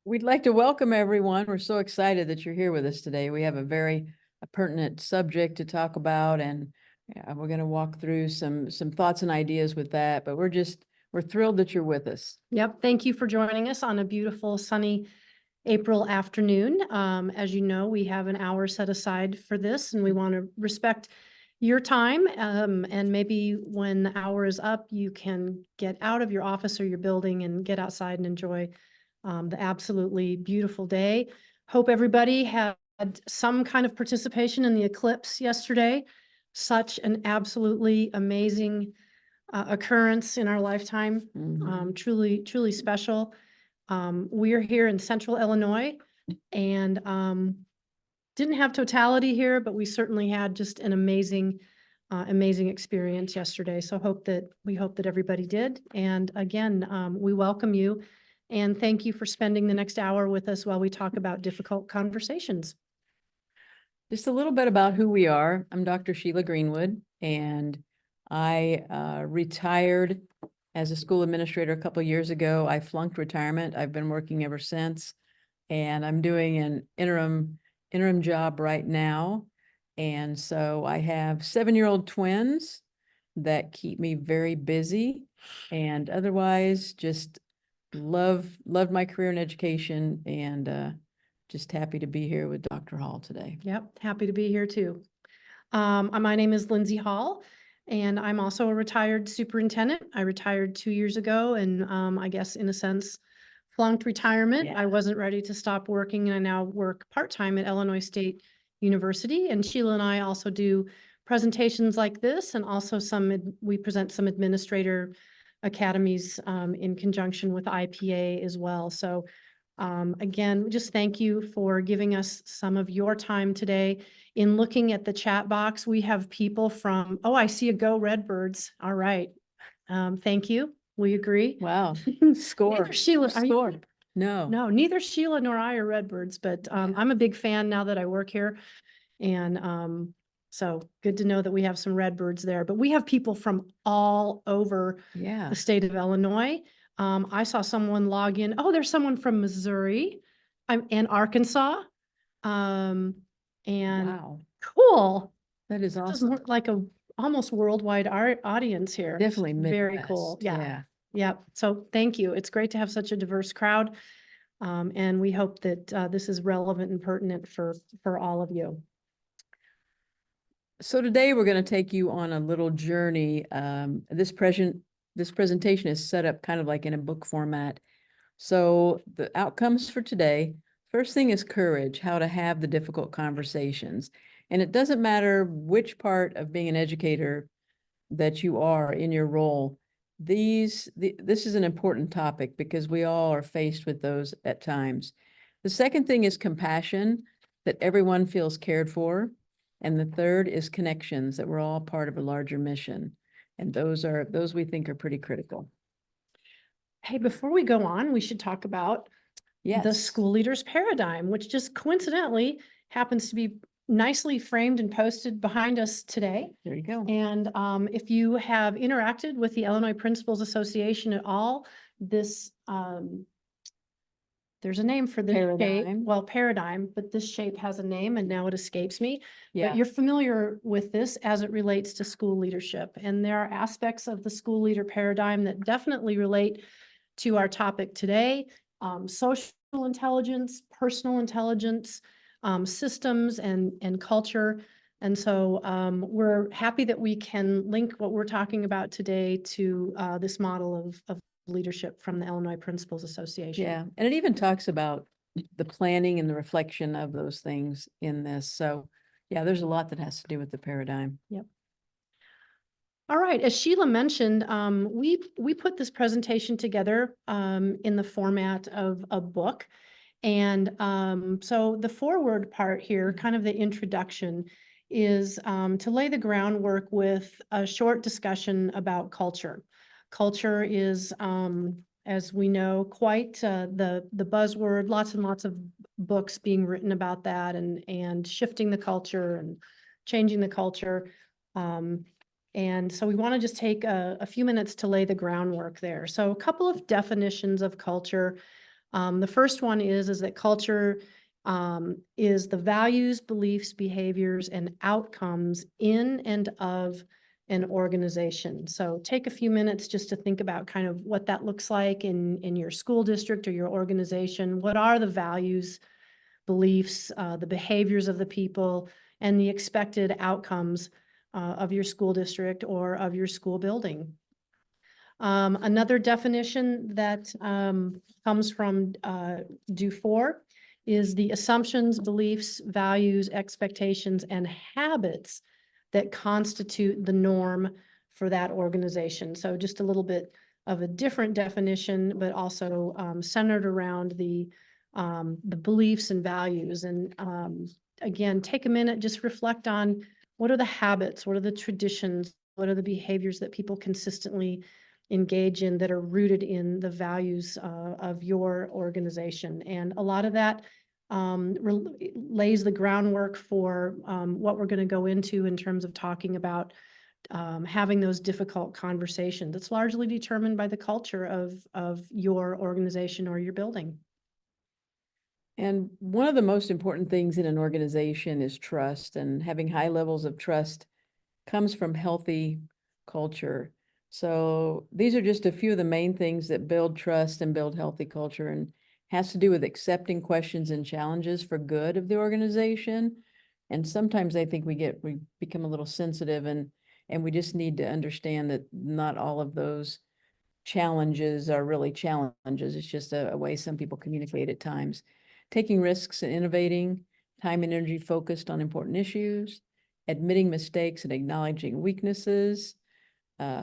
We'd like to welcome everyone. We're so excited that you're here with us today. We have a very pertinent subject to talk about, and we're going to walk through some thoughts and ideas with that. But we're thrilled that you're with us. Yep. Thank you for joining us on a beautiful sunny April afternoon. As you know, we have an hour set aside for this, and we want to respect your time. And maybe when the hour is up, you can get out of your office or your building and get outside and enjoy the absolutely beautiful day. Hope everybody had some kind of participation in the eclipse yesterday. Such an absolutely amazing occurrence in our lifetime. Truly, truly special. We're here in central Illinois and didn't have totality here, but we certainly had just an amazing, amazing experience yesterday. So we hope that everybody did. And again, we welcome you and thank you for spending the next hour with us while we talk about difficult conversations. Just a little bit about who we are. I'm Dr. Sheila Greenwood, and I retired as a school administrator a couple of years ago. I flunked retirement. I've been working ever since, and I'm doing an interim job right now. And so I have 7-year-old twins that keep me very busy, and otherwise just loved my career in education, and just happy to be here with Dr. Hall today. Yep, happy to be here too. My name is Lindsey Hall, and I'm also a retired superintendent. I retired 2 years ago, and I guess in a sense, flunked retirement. Yeah. I wasn't ready to stop working, and I now work part-time at Illinois State University. And Sheila and I also do presentations like this, and also we present some administrator academies in conjunction with IPA as well. So again, just thank you for giving us some of your time today. In looking at the chat box, we have people from, oh, I see a Go Redbirds. All right. Thank you. We agree. Wow. Score. Neither Sheila, are you? Score. No. No, neither Sheila nor I are Redbirds, but I'm a big fan now that I work here. And so good to know that we have some Redbirds there, but we have people from all over Yeah. the state of Illinois. I saw someone log in. Oh, there's someone from Missouri and Arkansas. And Wow. cool. That is This is awesome. more like a almost worldwide audience here. Definitely Very Midwest. cool. Yeah. Yep. So thank you. It's great to have such a diverse crowd. And we hope that this is relevant and pertinent for all of you. So today we're going to take you on a little journey. This presentation is set up kind of like in a book format. So the outcomes for today, first thing is courage, how to have the difficult conversations. And it doesn't matter which part of being an educator that you are in your role. This is an important topic because we all are faced with those at times. The second thing is compassion, that everyone feels cared for. And the third is connections, that we're all part of a larger mission. And those we think are pretty critical. Hey, before we go on, we should talk about the school leaders paradigm, which just coincidentally happens to be nicely framed and posted behind us today. There you go. And if you have interacted with the Illinois Principals Association at all, this there's a name for this shape. Well, paradigm, but this shape has a name and now it escapes me. Yeah. But you're familiar with this as it relates to school leadership. And there are aspects of the school leader paradigm that definitely relate to our topic today. Social intelligence, personal intelligence, systems and culture. And so we're happy that we can link what we're talking about today to this model of leadership from the Illinois Principals Association. Yeah, and it even talks about the planning and the reflection of those things in this. So yeah, there's a lot that has to do with the paradigm. Yep. All right, as Sheila mentioned, we put this presentation together in the format of a book. And so the forward part here, kind of the introduction, is to lay the groundwork with a short discussion about culture. Culture is, as we know, quite the buzzword, lots and lots of books being written about that and shifting the culture and changing the culture. And so we want to just take a few minutes to lay the groundwork there. So a couple of definitions of culture. The first one is that culture is the values, beliefs, behaviors, and outcomes in and of an organization. So take a few minutes just to think about kind of what that looks like in your school district or your organization. What are the values, beliefs, the behaviors of the people, and the expected outcomes of your school district or of your school building? Another definition that comes from Dufour is the assumptions, beliefs, values, expectations, and habits that constitute the norm for that organization. So just a little bit of a different definition, but also centered around the beliefs and values. And again, take a minute, just reflect on what are the habits, what are the traditions, what are the behaviors that people consistently engage in that are rooted in the values of your organization. And a lot of that lays the groundwork for what we're going to go into in terms of talking about having those difficult conversations. It's largely determined by the culture of your organization or your building. And one of the most important things in an organization is trust, and having high levels of trust comes from healthy culture. So these are just a few of the main things that build trust and build healthy culture, and has to do with accepting questions and challenges for good of the organization. And sometimes I think we become a little sensitive, and we just need to understand that not all of those challenges are really challenges. It's just a way some people communicate at times. Taking risks and innovating, time and energy focused on important issues, admitting mistakes and acknowledging weaknesses.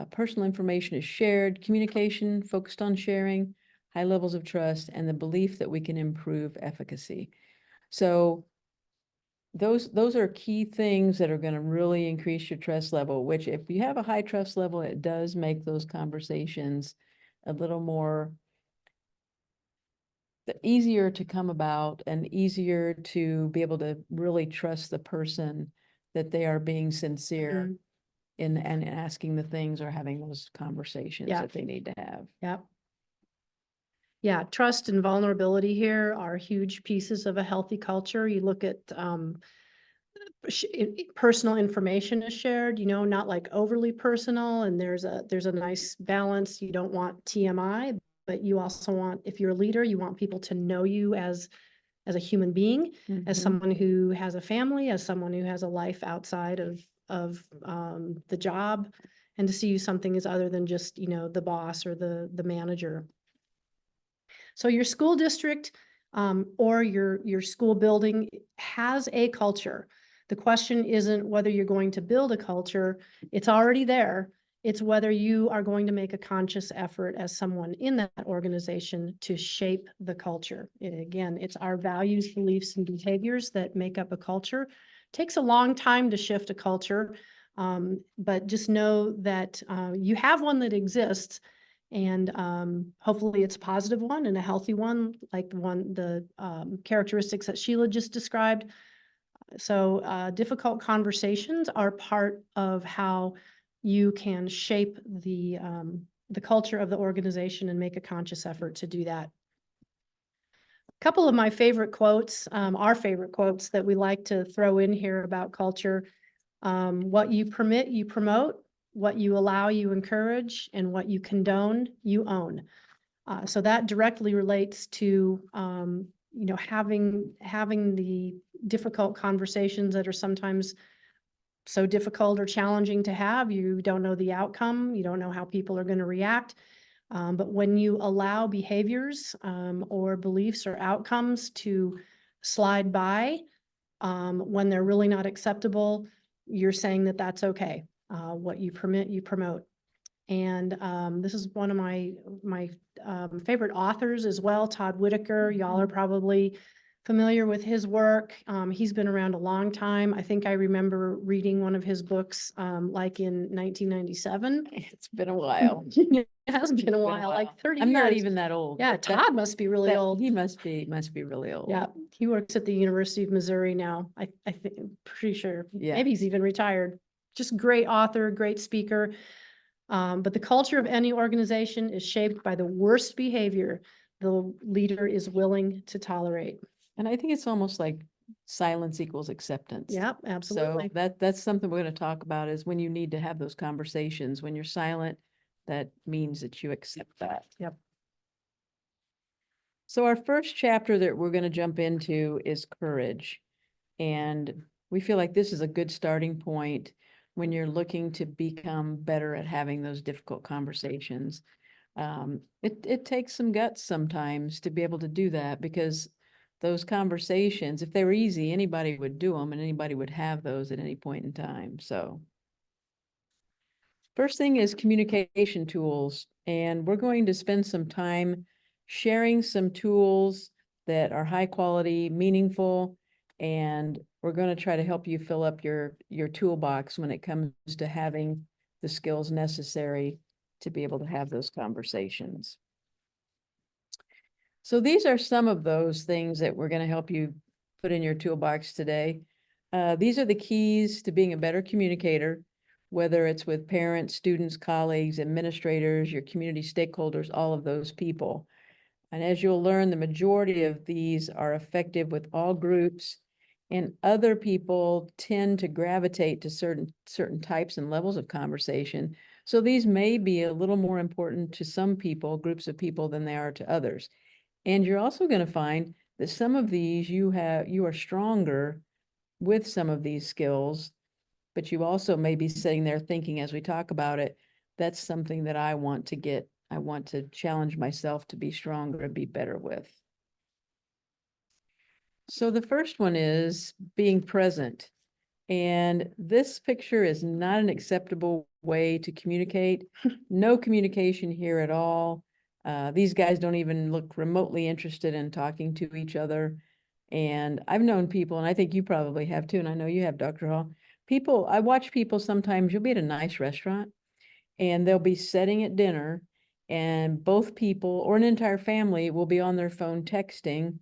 Personal information is shared, communication focused on sharing, high levels of trust, and the belief that we can improve efficacy. So those are key things that are going to really increase your trust level, which if you have a high trust level, it does make those conversations a little more easier to come about and easier to be able to really trust the person that they are being sincere in and asking the things or having those conversations that they need to have. Yep. Yeah, trust and vulnerability here are huge pieces of a healthy culture. You look at personal information is shared, you know, not like overly personal, and there's a nice balance. You don't want TMI, but you also want, if you're a leader, you want people to know you as a human being, as someone who has a family, as someone who has a life outside of the job, and to see you something as other than just, you know, the boss or the manager. So your school district or your school building has a culture. The question isn't whether you're going to build a culture, it's already there. It's whether you are going to make a conscious effort as someone in that organization to shape the culture. And again, it's our values, beliefs, and behaviors that make up a culture. It takes a long time to shift a culture, but just know that you have one that exists. And hopefully it's a positive one and a healthy one, like the characteristics that Sheila just described. So difficult conversations are part of how you can shape the culture of the organization and make a conscious effort to do that. A couple of my favorite quotes, our favorite quotes that we like to throw in here about culture. What you permit, you promote. What you allow, you encourage, and what you condone, you own. So that directly relates to, you know, having the difficult conversations that are sometimes so difficult or challenging to have. You don't know the outcome. You don't know how people are going to react. But when you allow behaviors or beliefs or outcomes to slide by when they're really not acceptable, you're saying that that's okay. What you permit, you promote. And this is one of my favorite authors as well, Todd Whitaker. Y'all are probably familiar with his work. He's been around a long time. I think I remember reading one of his books like in 1997. It's been a while. It has been a while, like 30 years. I'm not even that old. Yeah, Todd must be really old. He must be really old. Yeah, he works at the University of Missouri now. I think, I'm pretty sure. Yeah. Maybe he's even retired. Just great author, great speaker. But the culture of any organization is shaped by the worst behavior the leader is willing to tolerate. And I think it's almost like silence equals acceptance. Yep, So absolutely. that's something we're going to talk about, is when you need to have those conversations. When you're silent, that means that you accept that. Yep. So our first chapter that we're going to jump into is courage. And we feel like this is a good starting point when you're looking to become better at having those difficult conversations. It takes some guts sometimes to be able to do that, because those conversations, if they were easy, anybody would do them and anybody would have those at any point in time. So first thing is communication tools, and we're going to spend some time sharing some tools that are high quality, meaningful, and we're going to try to help you fill up your toolbox when it comes to having the skills necessary to be able to have those conversations. So these are some of those things that we're going to help you put in your toolbox today. These are the keys to being a better communicator, whether it's with parents, students, colleagues, administrators, your community stakeholders, all of those people. And as you'll learn, the majority of these are effective with all groups, and other people tend to gravitate to certain types and levels of conversation. So these may be a little more important to some people, groups of people, than they are to others. And you're also going to find that some of these you are stronger with some of these skills, but you also may be sitting there thinking, as we talk about it, that's something that I want to challenge myself to be stronger and be better with. So the first one is being present. And this picture is not an acceptable way to communicate. No communication here at all. These guys don't even look remotely interested in talking to each other. And I've known people, and I think you probably have too, and I know you have, Dr. Hall. I watch people sometimes, you'll be at a nice restaurant and they'll be sitting at dinner, and both people or an entire family will be on their phone texting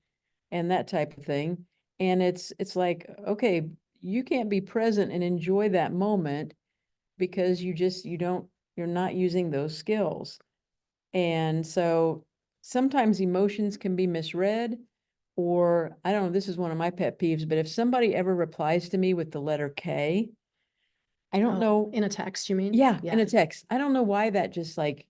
and that type of thing. And it's like, okay, you can't be present and enjoy that moment because you're not using those skills. And so sometimes emotions can be misread, or I don't know, this is one of my pet peeves, but if somebody ever replies to me with the letter K, I don't know. In a text, you mean? Yeah, in a text. I don't know why that just like,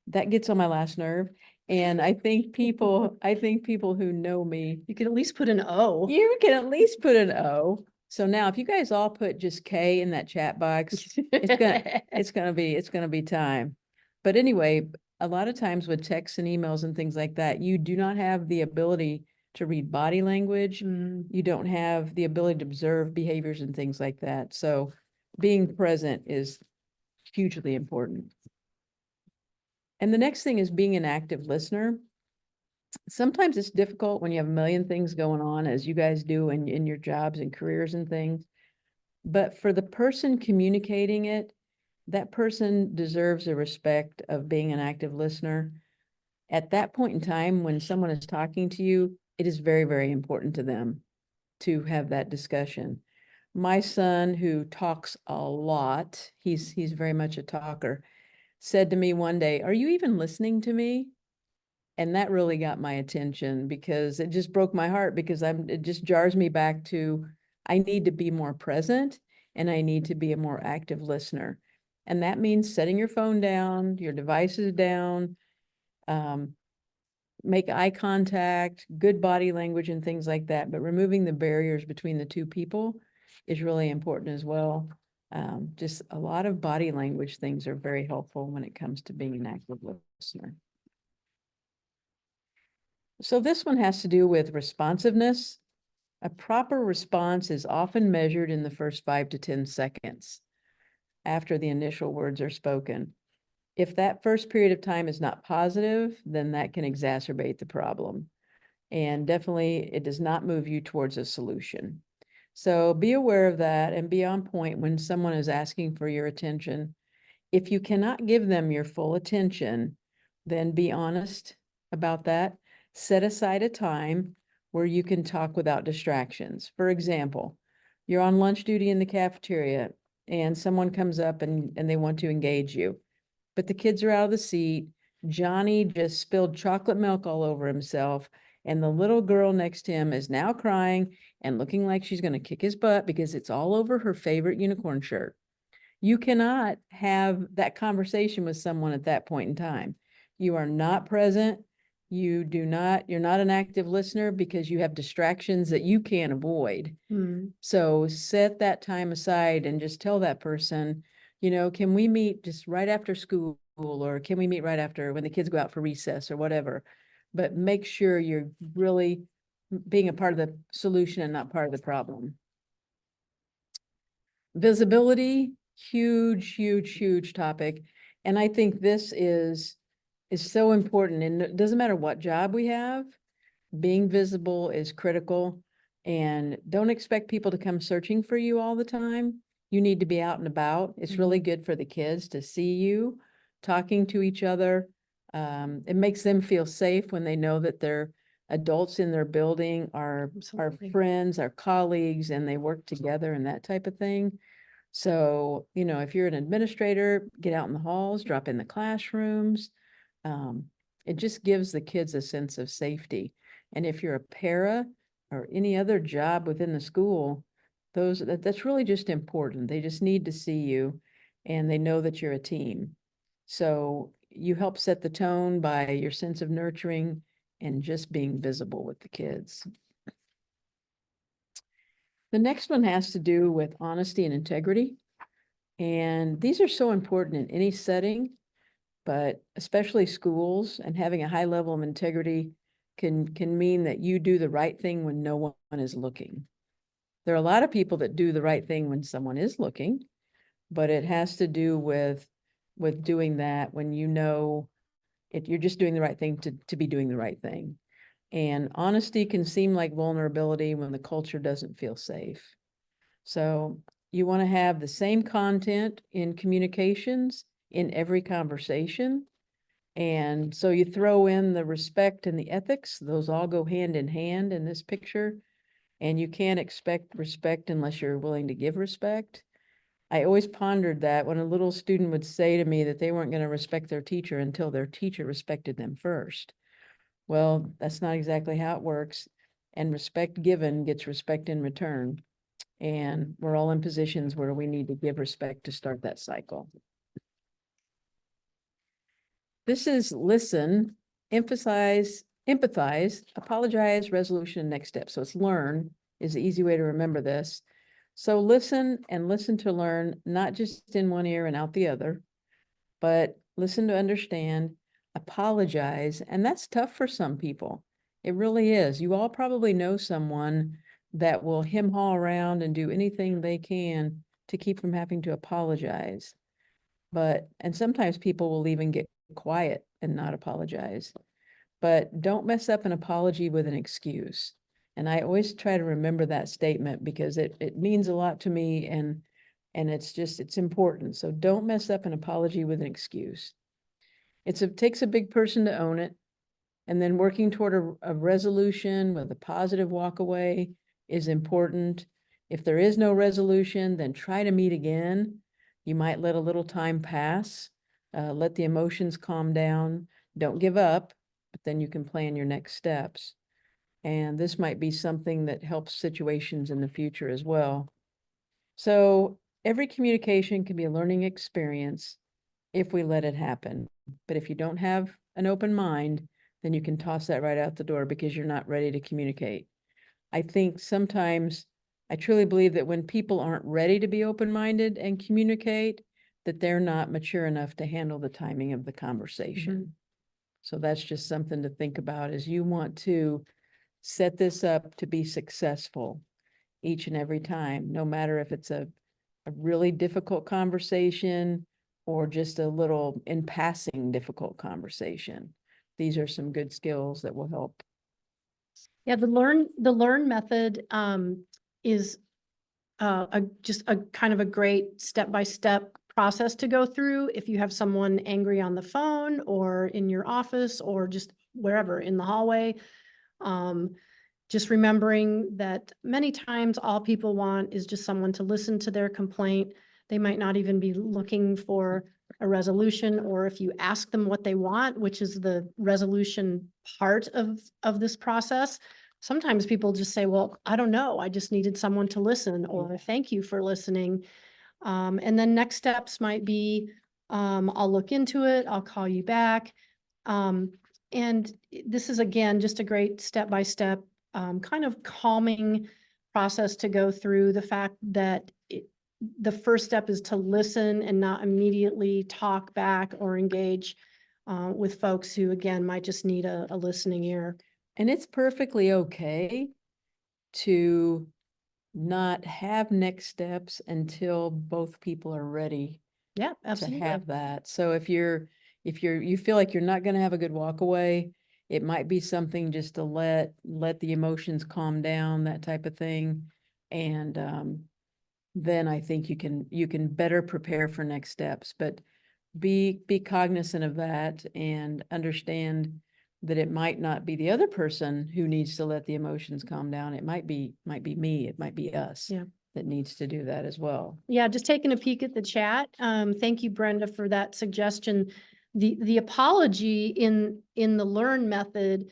that gets on my last nerve. And I think people who know me, You could at least put an O. you can at least put an O. So now if you guys all put just K in that chat box, it's gonna be time. But anyway, a lot of times with texts and emails and things like that, you do not have the ability to read body language. Mm. You don't have the ability to observe behaviors and things like that. So being present is hugely important. And the next thing is being an active listener. Sometimes it's difficult when you have a million things going on, as you guys do in your jobs and careers and things. But for the person communicating it, that person deserves the respect of being an active listener. At that point in time, when someone is talking to you, it is very, very important to them to have that discussion. My son, who talks a lot, he's very much a talker, said to me one day, "Are you even listening to me?" And that really got my attention, because it just broke my heart, because it just jars me back to, I need to be more present and I need to be a more active listener. And that means setting your phone down, your devices down, make eye contact, good body language and things like that. But removing the barriers between the two people is really important as well. Just a lot of body language things are very helpful when it comes to being an active listener. So this one has to do with responsiveness. A proper response is often measured in the first 5 to 10 seconds after the initial words are spoken. If that first period of time is not positive, then that can exacerbate the problem. And definitely it does not move you towards a solution. So be aware of that and be on point when someone is asking for your attention. If you cannot give them your full attention, then be honest about that. Set aside a time where you can talk without distractions. For example, you're on lunch duty in the cafeteria and someone comes up and they want to engage you, but the kids are out of the seat. Johnny just spilled chocolate milk all over himself, and the little girl next to him is now crying and looking like she's going to kick his butt because it's all over her favorite unicorn shirt. You cannot have that conversation with someone at that point in time. You are not present. You're not an active listener because you have distractions that you can't avoid. Hmm. So set that time aside and just tell that person, can we meet just right after school, or can we meet right after when the kids go out for recess or whatever? But make sure you're really being a part of the solution and not part of the problem. Visibility, huge, huge, huge topic. And I think this is so important. And it doesn't matter what job we have, being visible is critical. And don't expect people to come searching for you all the time. You need to be out and about. It's really good for the kids to see you talking to each other. It makes them feel safe when they know that their adults in their building are Absolutely. friends, are colleagues, and they work together and that type of thing. So, if you're an administrator, get out in the halls, drop in the classrooms. It just gives the kids a sense of safety. And if you're a para or any other job within the school, that's really just important. They just need to see you and they know that you're a team. So you help set the tone by your sense of nurturing and just being visible with the kids. The next one has to do with honesty and integrity. And these are so important in any setting, but especially schools, and having a high level of integrity can mean that you do the right thing when no one is looking. There are a lot of people that do the right thing when someone is looking, but it has to do with doing that when you're just doing the right thing to be doing the right thing. And honesty can seem like vulnerability when the culture doesn't feel safe. So you want to have the same content in communications in every conversation. And so you throw in the respect and the ethics, those all go hand in hand in this picture. And you can't expect respect unless you're willing to give respect. I always pondered that when a little student would say to me that they weren't going to respect their teacher until their teacher respected them first. Well, that's not exactly how it works. And respect given gets respect in return. And we're all in positions where we need to give respect to start that cycle. This is listen, emphasize, empathize, apologize, resolution, and next step. So it's learn is the easy way to remember this. So listen and listen to learn, not just in one ear and out the other, but listen to understand, apologize. And that's tough for some people. It really is. You all probably know someone that will hem-haw around and do anything they can to keep from having to apologize. And sometimes people will even get quiet and not apologize. But don't mess up an apology with an excuse. And I always try to remember that statement because it means a lot to me, and it's important. So don't mess up an apology with an excuse. It takes a big person to own it. And then working toward a resolution with a positive walk away is important. If there is no resolution, then try to meet again. You might let a little time pass, let the emotions calm down. Don't give up, but then you can plan your next steps. And this might be something that helps situations in the future as well. So every communication can be a learning experience if we let it happen. But if you don't have an open mind, then you can toss that right out the door because you're not ready to communicate. I think sometimes I truly believe that when people aren't ready to be open-minded and communicate, that they're not mature enough to handle the timing of the conversation. So that's just something to think about as you want to set this up to be successful each and every time, no matter if it's a really difficult conversation or just a little in passing difficult conversation. These are some good skills that will help. Yeah, the learn method is just a kind of a great step-by-step process to go through if you have someone angry on the phone or in your office or just wherever in the hallway. Just remembering that many times all people want is just someone to listen to their complaint. They might not even be looking for a resolution, or if you ask them what they want, which is the resolution part of this process. Sometimes people just say, well, I don't know, I just needed someone to listen, or thank you for listening. And then next steps might be, I'll look into it, I'll call you back. And this is, again, just a great step-by-step kind of calming process to go through. The fact that the first step is to listen and not immediately talk back or engage with folks who, again, might just need a listening ear. And it's perfectly okay to not have next steps until both people are ready Yeah, to absolutely. have that. So if you feel like you're not going to have a good walk away, it might be something just to let the emotions calm down, that type of thing. And then I think you can better prepare for next steps, but be cognizant of that and understand that it might not be the other person who needs to let the emotions calm down. It might be me, it might be us. Yeah. That needs to do that as well. Yeah, just taking a peek at the chat. Thank you, Brenda, for that suggestion. The apology in the learn method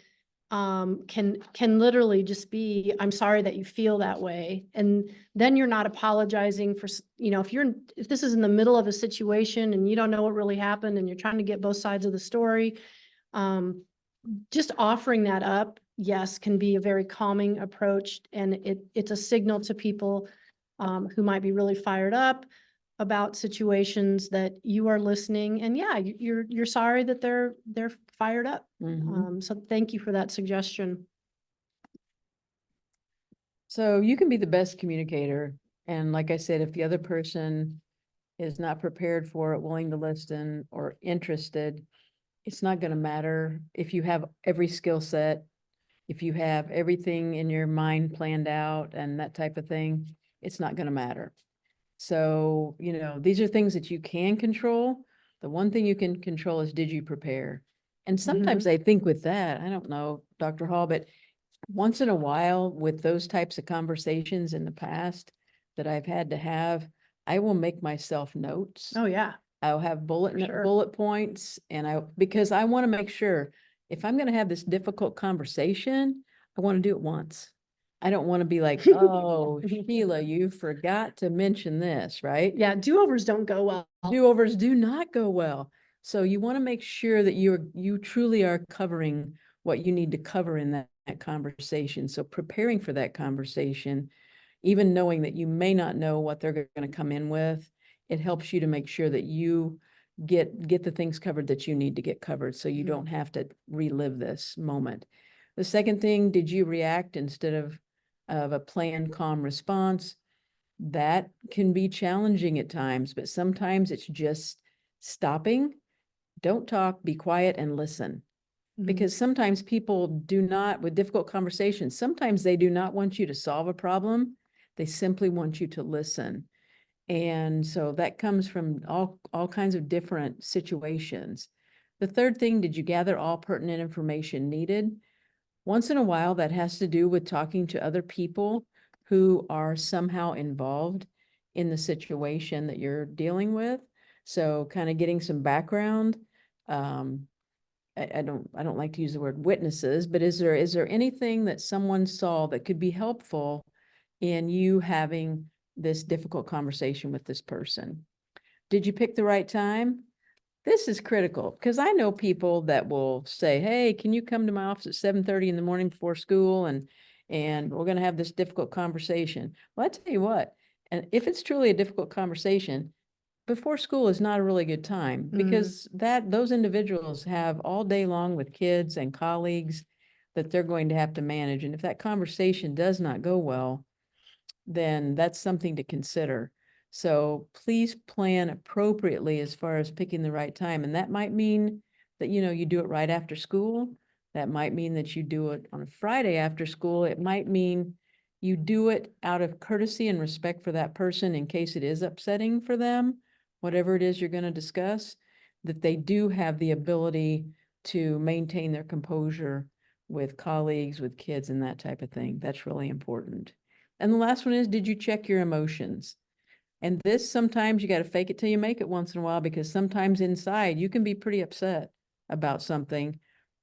can literally just be, I'm sorry that you feel that way. And then you're not apologizing for, if this is in the middle of a situation and you don't know what really happened and you're trying to get both sides of the story, just offering that up, yes, can be a very calming approach. And it's a signal to people who might be really fired up about situations that you are listening, and yeah, you're sorry that they're fired up. So thank you for that suggestion. So you can be the best communicator. And like I said, if the other person is not prepared for it, willing to listen, or interested, it's not going to matter if you have every skill set, if you have everything in your mind planned out and that type of thing, it's not going to matter. So, these are things that you can control. The one thing you can control is, did you prepare? And sometimes I think with that, I don't know, Dr. Hall, but once in a while with those types of conversations in the past that I've had to have, I will make myself notes. Oh, yeah. I'll have Sure. bullet points, and because I want to make sure if I'm going to have this difficult conversation, I want to do it once. I don't want to be like, oh, Sheila, you forgot to mention this, right? Yeah, do-overs don't go well. Do-overs do not go well. So you want to make sure that you truly are covering what you need to cover in that conversation. So preparing for that conversation, even knowing that you may not know what they're going to come in with, it helps you to make sure that you get the things covered that you need to get covered, so you don't have to relive this moment. The second thing, did you react instead of a planned calm response? That can be challenging at times, but sometimes it's just stopping. Don't talk, be quiet and listen. Because sometimes people do not, with difficult conversations, sometimes they do not want you to solve a problem. They simply want you to listen. And so that comes from all kinds of different situations. The third thing, did you gather all pertinent information needed? Once in a while, that has to do with talking to other people who are somehow involved in the situation that you're dealing with. So kind of getting some background. I don't like to use the word witnesses, but is there anything that someone saw that could be helpful in you having this difficult conversation with this person? Did you pick the right time? This is critical, because I know people that will say, hey, can you come to my office at 7:30 in the morning before school, and we're going to have this difficult conversation. Well, I tell you what, and if it's truly a difficult conversation, before school is not a really good time, because those individuals have all day long with kids and colleagues that they're going to have to manage. And if that conversation does not go well, then that's something to consider. So please plan appropriately as far as picking the right time. And that might mean that, you do it right after school. That might mean that you do it on a Friday after school. It might mean you do it out of courtesy and respect for that person in case it is upsetting for them, whatever it is you're going to discuss, that they do have the ability to maintain their composure with colleagues, with kids, and that type of thing. That's really important. And the last one is, did you check your emotions? And this, sometimes you got to fake it till you make it once in a while, because sometimes inside you can be pretty upset about something,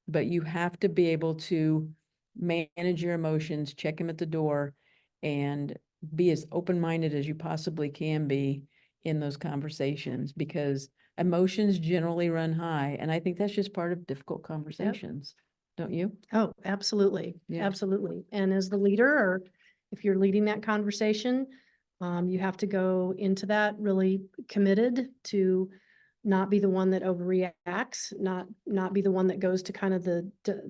but you have to be able to manage your emotions, check them at the door, and be as open-minded as you possibly can be in those conversations, because emotions generally run high. And I think that's just part of difficult conversations. Don't you? Oh, absolutely. Yeah. Absolutely. And as the leader, or if you're leading that conversation, you have to go into that really committed to not be the one that overreacts, not be the one that goes to kind of the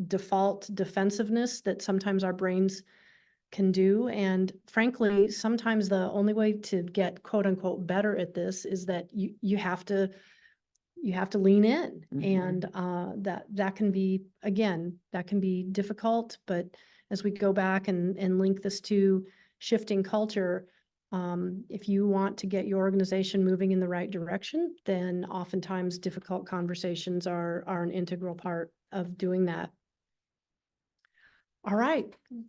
default defensiveness that sometimes our brains can do. And frankly, sometimes the only way to get quote unquote better at this is that you have to lean in. And that can be, again, that can be difficult. But as we go back and link this to shifting culture, if you want to get your organization moving in the right direction, then oftentimes difficult conversations are an integral part of doing that. All right,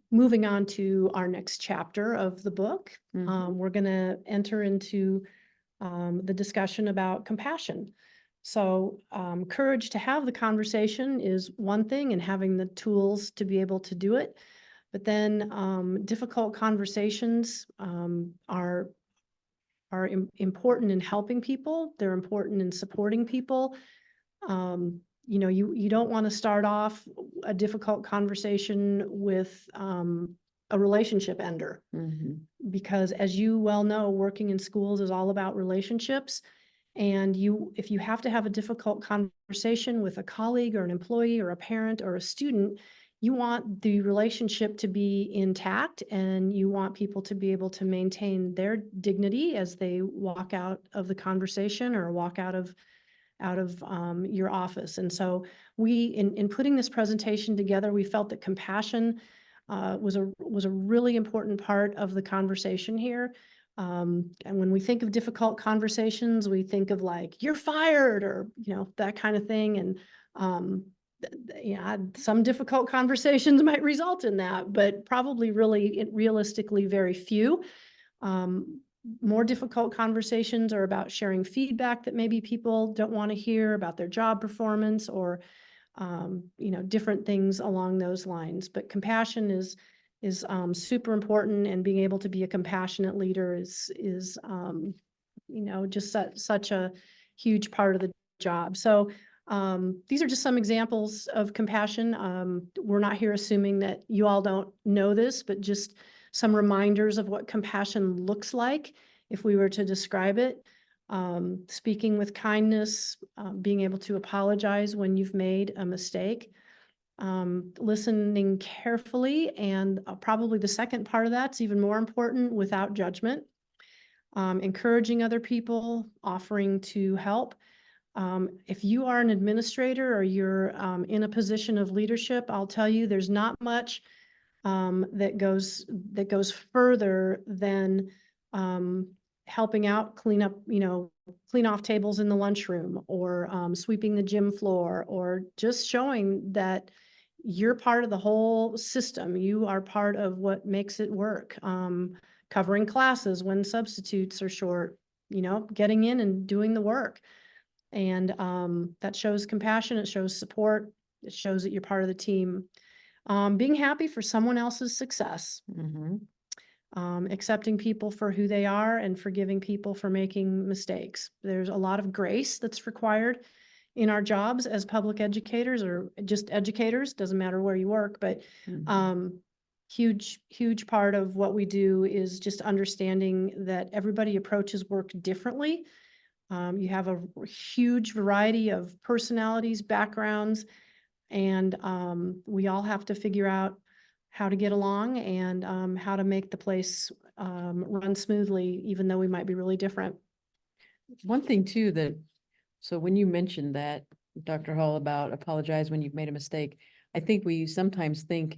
moving on to our next chapter of the book. We're going to enter into the discussion about compassion. So courage to have the conversation is one thing, and having the tools to be able to do it. But then difficult conversations are important in helping people. They're important in supporting people. You know, you don't want to start off a difficult conversation with a relationship ender, because as you well know, working in schools is all about relationships. And if you have to have a difficult conversation with a colleague or an employee or a parent or a student, you want the relationship to be intact, and you want people to be able to maintain their dignity as they walk out of the conversation or walk out of your office. And so in putting this presentation together, we felt that compassion was a really important part of the conversation here. And when we think of difficult conversations, we think of like, you're fired, or, you know, that kind of thing. And yeah, some difficult conversations might result in that, but probably really realistically very few. More difficult conversations are about sharing feedback that maybe people don't want to hear about their job performance, or you know, different things along those lines. But compassion is super important, and being able to be a compassionate leader is you know, just such a huge part of the job. So these are just some examples of compassion. We're not here assuming that you all don't know this, but just some reminders of what compassion looks like if we were to describe it. Speaking with kindness, being able to apologize when you've made a mistake, listening carefully, and probably the second part of that's even more important, without judgment, encouraging other people, offering to help. If you are an administrator or you're in a position of leadership, I'll tell you there's not much that goes further than helping out, clean off tables in the lunchroom, or sweeping the gym floor, or just showing that you're part of the whole system. You are part of what makes it work. Covering classes when substitutes are short, you know, getting in and doing the work. And that shows compassion, it shows support, it shows that you're part of the team. Being happy for someone else's success, accepting people for who they are, and forgiving people for making mistakes. There's a lot of grace that's required in our jobs as public educators, or just educators, doesn't matter where you work, but huge part of what we do is just understanding that everybody approaches work differently. You have a huge variety of personalities, backgrounds, and we all have to figure out how to get along, and how to make the place run smoothly, even though we might be really different. One thing too, so when you mentioned that, Dr. Hall, about apologize when you've made a mistake, I think we sometimes think,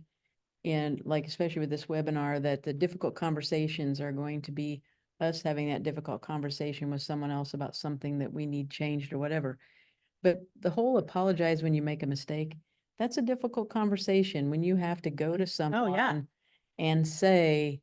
and like, especially with this webinar, that the difficult conversations are going to be us having that difficult conversation with someone else about something that we need changed or whatever. But the whole apologize when you make a mistake, that's a difficult conversation when you have to go to someone and say,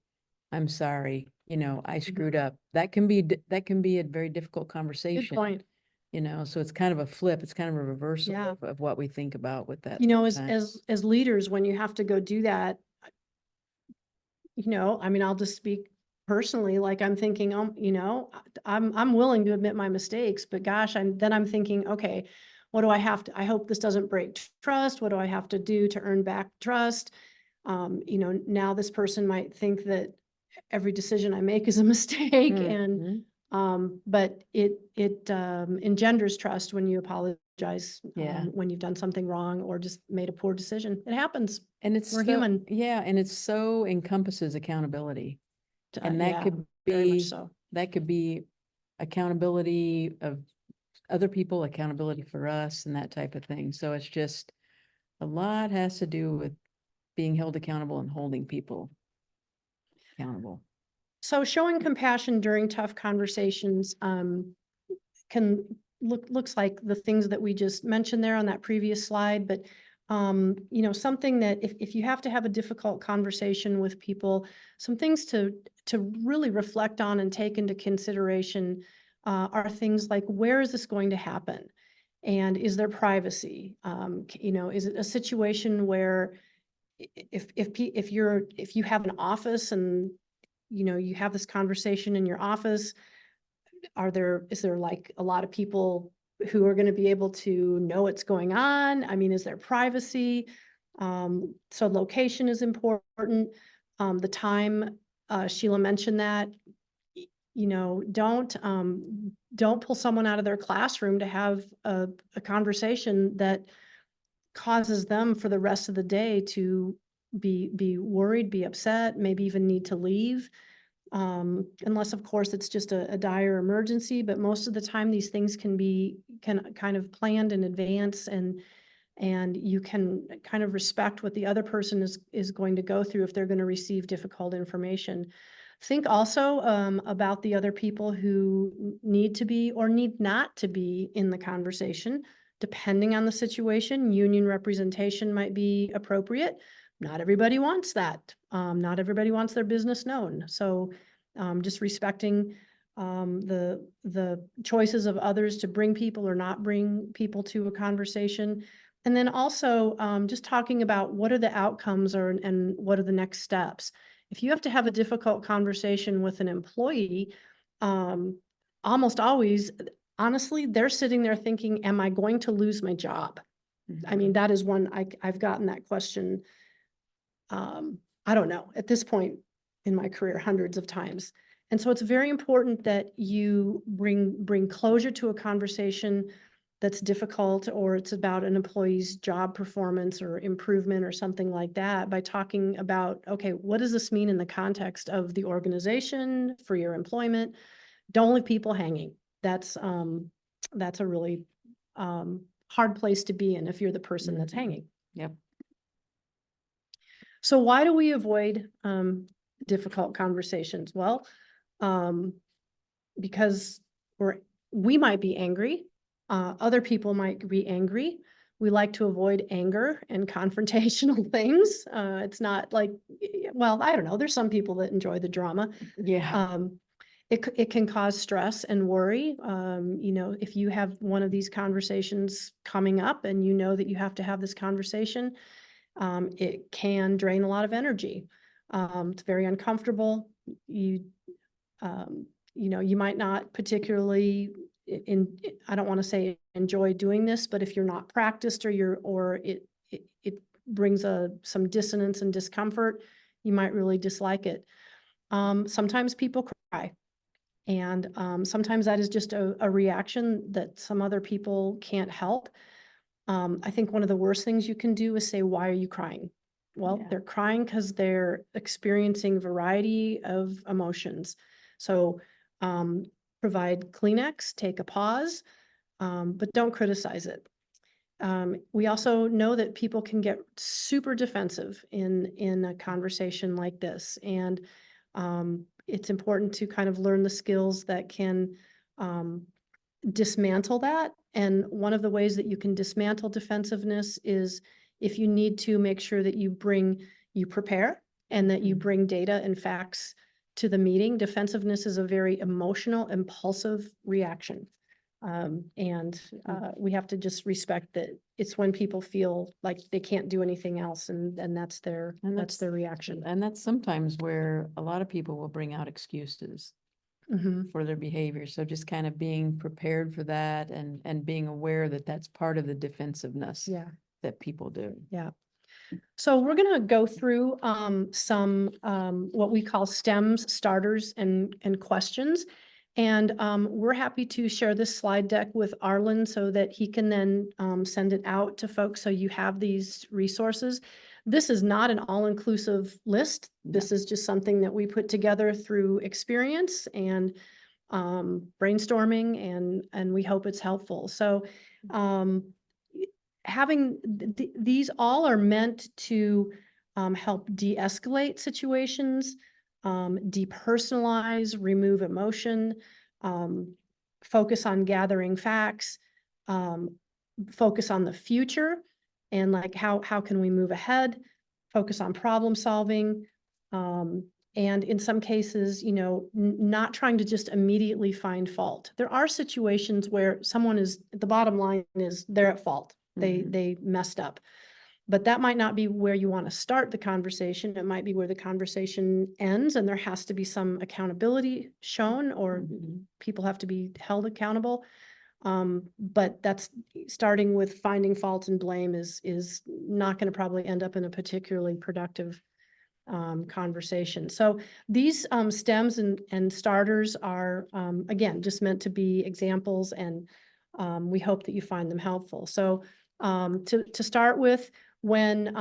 I'm sorry, you know, I screwed up. That can be, that can be a very difficult Good conversation, point. you know, so it's kind of a flip. It's kind of a reversal Yeah. of what we think about with that. You know, sometimes. as leaders, when you have to go do that, you know, I mean, I'll just speak personally, like I'm thinking, you know, I'm willing to admit my mistakes, but gosh, I'm thinking, okay, what do I have to, I hope this doesn't break trust. What do I have to do to earn back trust? You know, now this person might think that every decision I make is a mistake, and Mhm. but it engenders trust when you apologize, Yeah. when you've done something wrong or just made a poor decision. It happens. And it's We're so, human. yeah, and it's so encompasses accountability. And that Yeah, could very much be, so. that could be accountability of other people, accountability for us and that type of thing. So it's just, a lot has to do with being held accountable and holding people accountable. So showing compassion during tough conversations can looks like the things that we just mentioned there on that previous slide, but you know, something that if you have to have a difficult conversation with people, some things to really reflect on and take into consideration are things like, where is this going to happen? And is there privacy? You know, is it a situation where if you have an office and you know, you have this conversation in your office, is there like a lot of people who are going to be able to know what's going on? I mean, is there privacy? So location is important. The time, Sheila mentioned that, you know, don't pull someone out of their classroom to have a conversation that causes them for the rest of the day to be worried, be upset, maybe even need to leave. Unless of course it's just a dire emergency, but most of the time these things can kind of planned in advance, and you can kind of respect what the other person is going to go through if they're going to receive difficult information. Think also about the other people who need to be or need not to be in the conversation. Depending on the situation, union representation might be appropriate. Not everybody wants that. Not everybody wants their business known. So just respecting the choices of others to bring people or not bring people to a conversation. And then also just talking about what are the outcomes and what are the next steps. If you have to have a difficult conversation with an employee, almost always, honestly, they're sitting there thinking, am I going to lose my job? I mean, that is one, I've gotten that question, I don't know, at this point in my career, hundreds of times. And so it's very important that you bring closure to a conversation that's difficult, or it's about an employee's job performance or improvement or something like that, by talking about, okay, what does this mean in the context of the organization for your employment? Don't leave people hanging. That's a really hard place to be in if you're the person that's hanging. Yep. So why do we avoid difficult conversations? Well, because we might be angry. Other people might be angry. We like to avoid anger and confrontational things. It's not like, well, I don't know. There's some people that enjoy the drama. Yeah. It can cause stress and worry. You know, if you have one of these conversations coming up and you know that you have to have this conversation, it can drain a lot of energy. It's very uncomfortable. You know, you might not particularly I don't want to say enjoy doing this, but if you're not practiced or it brings some dissonance and discomfort, you might really dislike it. Sometimes people cry. And sometimes that is just a reaction that some other people can't help. I think one of the worst things you can do is say, why are you crying? Well, Yeah. they're crying because they're experiencing variety of emotions. So provide Kleenex, take a pause, but don't criticize it. We also know that people can get super defensive in a conversation like this. And it's important to kind of learn the skills that can dismantle that. And one of the ways that you can dismantle defensiveness is, if you need to, make sure that you prepare and that you bring data and facts to the meeting. Defensiveness is a very emotional, impulsive reaction. We have to just respect that it's when people feel like they can't do anything else, and that's their reaction. And that's sometimes where a lot of people will bring out excuses Mhm. for their behavior. So just kind of being prepared for that and being aware that that's part of the defensiveness Yeah. that people do. Yeah. So we're gonna go through some what we call stems, starters, and questions. And we're happy to share this slide deck with Arlen so that he can then send it out to folks so you have these resources. This is not an all-inclusive list. This is just something that we put together through experience and brainstorming, and we hope it's helpful. So having these all are meant to help de-escalate situations, depersonalize, remove emotion, focus on gathering facts, focus on the future, and like how can we move ahead, focus on problem solving, and in some cases, you know, not trying to just immediately find fault. There are situations where someone is, the bottom line is they're at fault. They messed up. But that might not be where you want to start the conversation. It might be where the conversation ends, and there has to be some accountability shown, or people have to be held accountable. But that's starting with finding fault and blame is not going to probably end up in a particularly productive conversation. So these stems and starters are, again, just meant to be examples, and we hope that you find them helpful. So to start with, when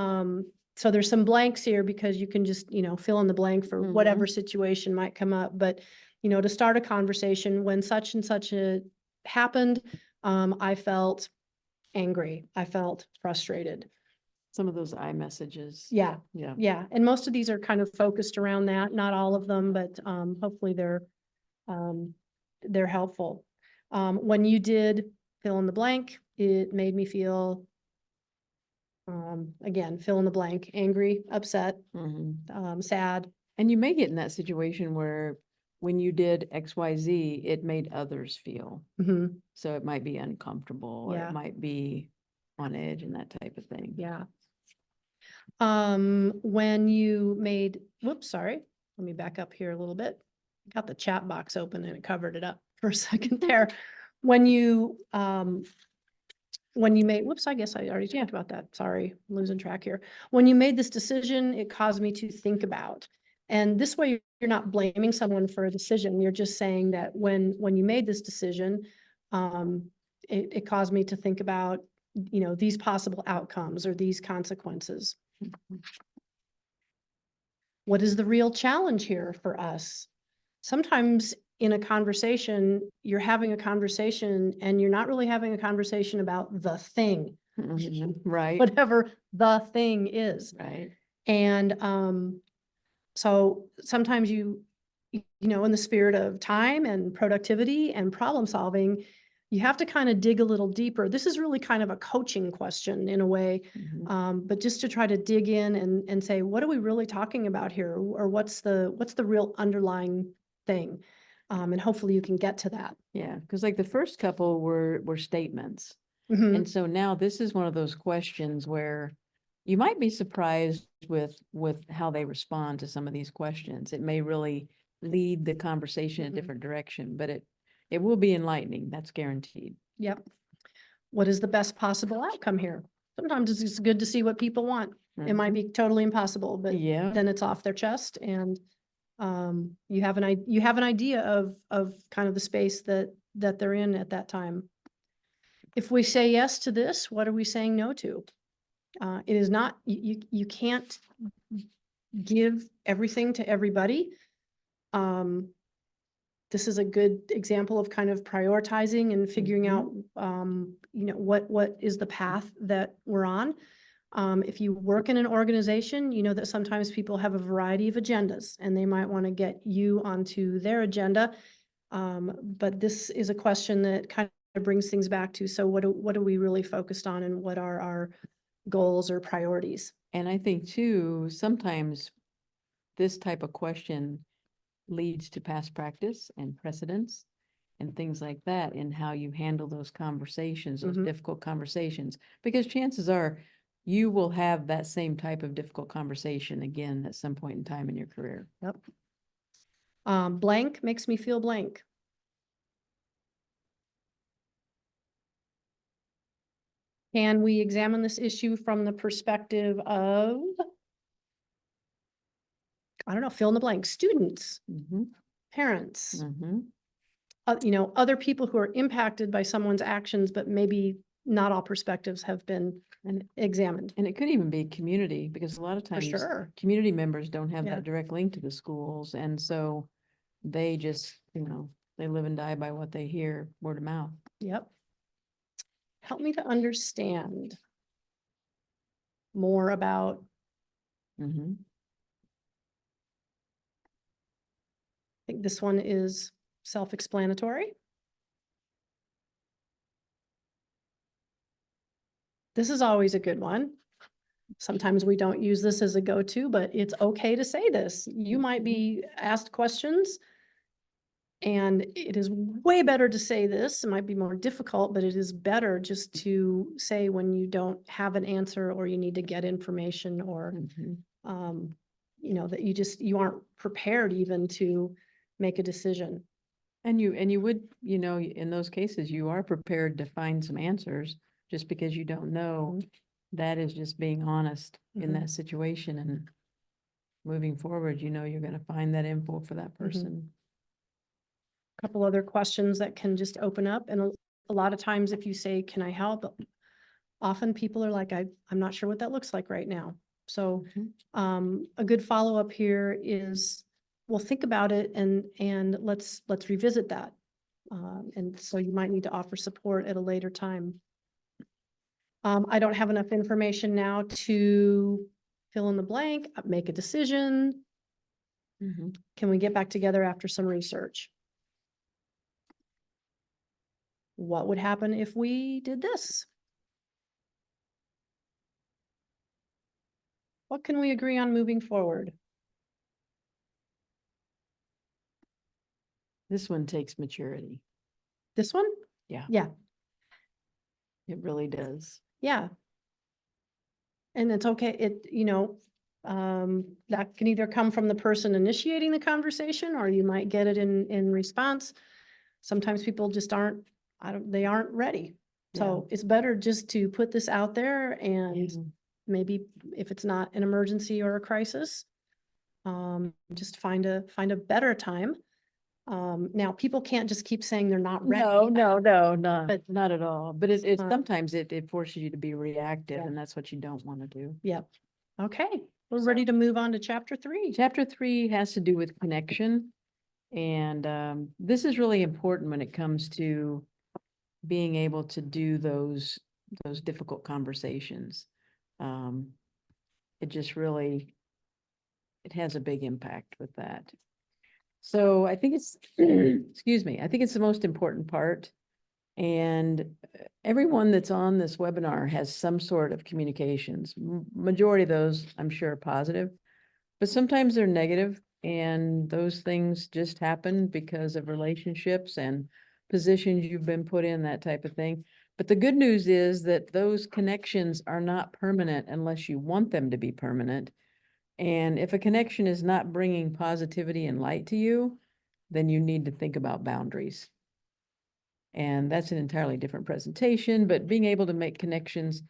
so there's some blanks here because you can just, you know, fill in the blank for whatever situation might come up. But, you know, to start a conversation, when such and such happened, I felt angry. I felt frustrated. Some of those iMessages. Yeah. Yeah. Yeah. And most of these are kind of focused around that. Not all of them, but hopefully they're helpful. When you did fill in the blank, it made me feel, again, fill in the blank, angry, upset, sad. And you may get in that situation where when you did XYZ, it made others feel. Mhm. So it might be uncomfortable, or Yeah. it might be on edge and that type of thing. Yeah. When you made, whoops, sorry, let me back up here a little bit. Got the chat box open and it covered it up for a second there. When you made, whoops, I guess I already talked about that. Sorry, I'm losing track here. When you made this decision, it caused me to think about. And this way, you're not blaming someone for a decision. You're just saying that when you made this decision, it caused me to think about, you know, these possible outcomes or these consequences. What is the real challenge here for us? Sometimes in a conversation, you're having a conversation and you're not really having a conversation about the thing, Right. whatever the thing is. Right. And so sometimes you know, in the spirit of time and productivity and problem solving, you have to kind of dig a little deeper. This is really kind of a coaching question in a way, but just to try to dig in and say, what are we really talking about here? Or what's the real underlying thing? And hopefully you can get to that. Yeah, because like the first couple were statements. Mhm. And so now this is one of those questions where you might be surprised with how they respond to some of these questions. It may really lead the conversation in a different direction, but it will be enlightening. That's guaranteed. Yep. What is the best possible outcome here? Sometimes it's good to see what people want. It might be totally impossible, but Yeah. then it's off their chest, and you have an idea of kind of the space that they're in at that time. If we say yes to this, what are we saying no to? It is not, you can't give everything to everybody. This is a good example of kind of prioritizing and figuring out, you know, what is the path that we're on. If you work in an organization, you know that sometimes people have a variety of agendas and they might want to get you onto their agenda. But this is a question that kind of brings things back to, so what are we really focused on, and what are our goals or priorities? And I think too, sometimes this type of question leads to past practice and precedents and things like that in how you handle those conversations, those Mhm. difficult conversations. Because chances are you will have that same type of difficult conversation again at some point in time in your career. Yep. Blank makes me feel blank. Can we examine this issue from the perspective of, I don't know, fill in the blank, students, Mhm, parents, mhm. other people who are impacted by someone's actions, but maybe not all perspectives have been And examined. And it could even be community, because a lot of For times sure. community members don't have Yeah. that direct link to the schools. And so they just, they live and die by what they hear word of mouth. Yep. Help me to understand more about, Mhm. I think this one is self-explanatory. This is always a good one. Sometimes we don't use this as a go-to, but it's okay to say this. You might be asked questions, and it is way better to say this. It might be more difficult, but it is better just to say when you don't have an answer or you need to get information or, Mhm. that you aren't prepared even to make a decision. And you would, in those cases, you are prepared to find some answers just because you don't know. Mhm. That is just being honest in Mhm. that situation, and moving forward, you're going to find that info for that person. Couple other questions that can just open up. And a lot of times if you say, can I help? Often people are like, I'm not sure what that looks like right now. So Mhm. a good follow-up here is, well, think about it and let's revisit that. And so you might need to offer support at a later time. I don't have enough information now to fill in the blank, make a decision. Mhm. Can we get back together after some research? What would happen if we did this? What can we agree on moving forward? This one takes maturity. This one? Yeah, Yeah, it really does. yeah. And it's okay, that can either come from the person initiating the conversation, or you might get it in response. Sometimes people just aren't, they aren't ready. So it's better just to put this out there and Mhm. maybe if it's not an emergency or a crisis, just find a better time. Now people can't just keep saying they're not ready. No, But- not at all. But Uh, sometimes it forces you to be reactive, Yeah. and that's what you don't want to do. Yep. Okay, we're ready to move on to chapter 3. Chapter 3 has to do with connection. And this is really important when it comes to being able to do those difficult conversations. Um, it just really, it has a big impact with that. So I think it's, excuse me, I think it's the most important part. And everyone that's on this webinar has some sort of communications. Majority of those, I'm sure, are positive, but sometimes they're negative, and those things just happen because of relationships and positions you've been put in, that type of thing. But the good news is that those connections are not permanent unless you want them to be permanent. And if a connection is not bringing positivity and light to you, then you need to think about boundaries. And that's an entirely different presentation, but being able to make connections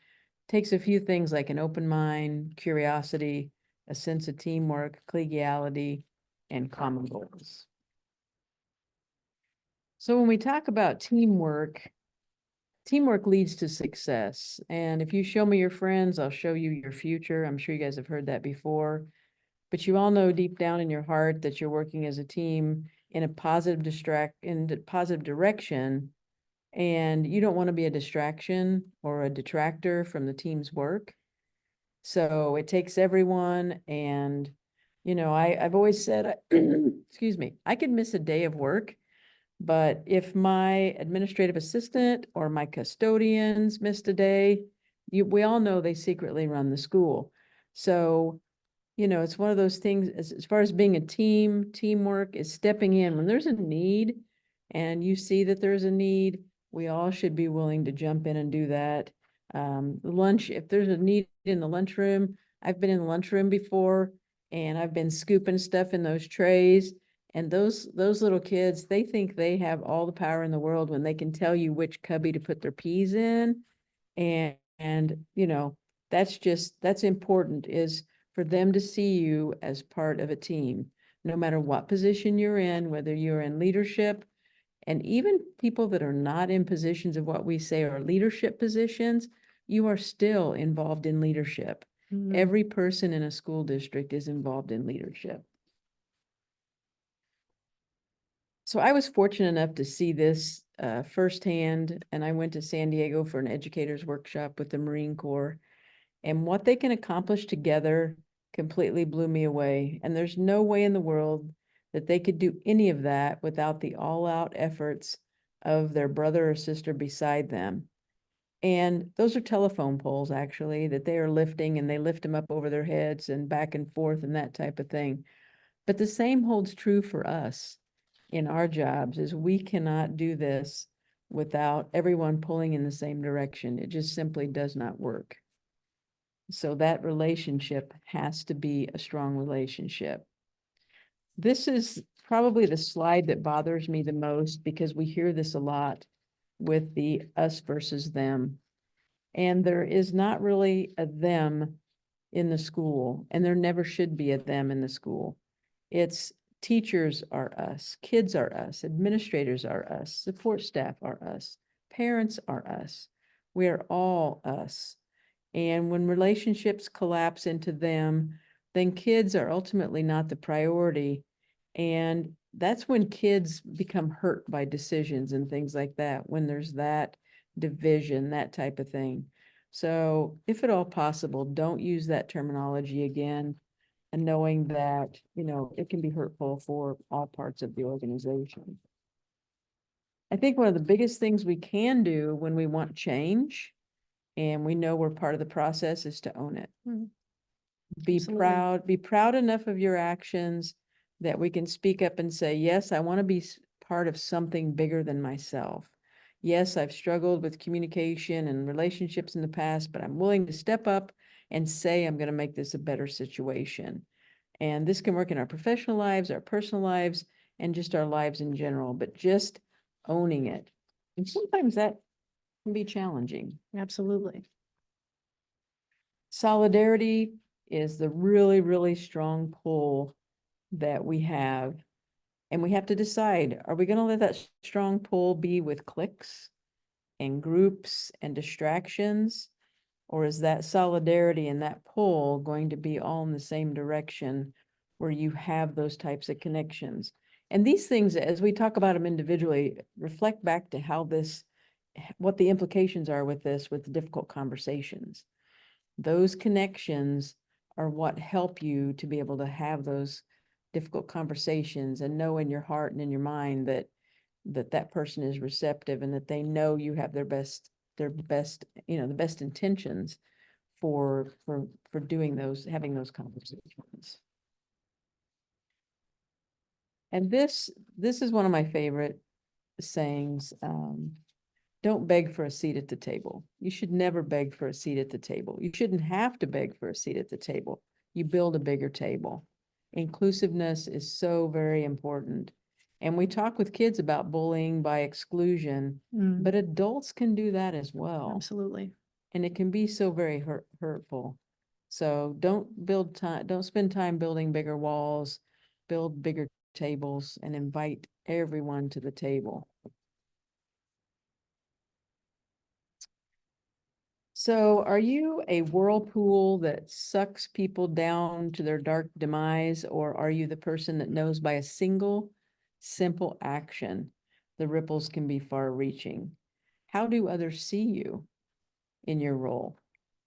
takes a few things like an open mind, curiosity, a sense of teamwork, collegiality, and common goals. So when we talk about teamwork leads to success. And if you show me your friends, I'll show you your future. I'm sure you guys have heard that before. But you all know deep down in your heart that you're working as a team in a positive direction, and you don't want to be a distraction or a detractor from the team's work. So it takes everyone, and I've always said, excuse me, I could miss a day of work, but if my administrative assistant or my custodians missed a day, we all know they secretly run the school. So you know, it's one of those things as far as being a team, teamwork is stepping in when there's a need and you see that there's a need, we all should be willing to jump in and do that. Lunch, if there's a need in the lunchroom, I've been in the lunchroom before and I've been scooping stuff in those trays. And those little kids, they think they have all the power in the world when they can tell you which cubby to put their peas in. And you know, that's important is for them to see you as part of a team, no matter what position you're in, whether you're in leadership, and even people that are not in positions of what we say are leadership positions, you are still involved in leadership. Mhm. Every person in a school district is involved in leadership. So I was fortunate enough to see this firsthand, and I went to San Diego for an educators workshop with the Marine Corps. And what they can accomplish together completely blew me away. And there's no way in the world that they could do any of that without the all-out efforts of their brother or sister beside them. And those are telephone poles, actually, that they are lifting, and they lift them up over their heads and back and forth and that type of thing. But the same holds true for us in our jobs, is we cannot do this without everyone pulling in the same direction. It just simply does not work. So that relationship has to be a strong relationship. This is probably the slide that bothers me the most because we hear this a lot with the us versus them. And there is not really a them in the school, and there never should be a them in the school. It's teachers are us, kids are us, administrators are us, support staff are us, parents are us. We are all us. And when relationships collapse into them, then kids are ultimately not the priority. And that's when kids become hurt by decisions and things like that, when there's that division, that type of thing. So if at all possible, don't use that terminology again, and knowing that, you know, it can be hurtful for all parts of the organization. I think one of the biggest things we can do when we want change and we know we're part of the process is to own it. Be Absolutely. be proud enough of your actions that we can speak up and say, yes, I want to be part of something bigger than myself. Yes, I've struggled with communication and relationships in the past, but I'm willing to step up and say, I'm going to make this a better situation. And this can work in our professional lives, our personal lives, and just our lives in general, but just owning it. And sometimes that can be challenging. Absolutely. Solidarity is the really, really strong pull that we have. And we have to decide, are we going to let that strong pull be with cliques and groups and distractions? Or is that solidarity and that pull going to be all in the same direction where you have those types of connections? And these things, as we talk about them individually, reflect back to how this, what the implications are with this, with difficult conversations. Those connections are what help you to be able to have those difficult conversations and know in your heart and in your mind that that person is receptive and that they know you have their best, you know, the best intentions for doing those, having those conversations. And this is one of my favorite sayings. Don't beg for a seat at the table. You should never beg for a seat at the table. You shouldn't have to beg for a seat at the table. You build a bigger table. Inclusiveness is so very important. And we talk with kids about bullying by exclusion, but adults can do that as well. Absolutely. And it can be so very hurtful. So don't spend time building bigger walls, build bigger tables and invite everyone to the table. So are you a whirlpool that sucks people down to their dark demise, or are you the person that knows by a single, simple action, the ripples can be far-reaching? How do others see you in your role?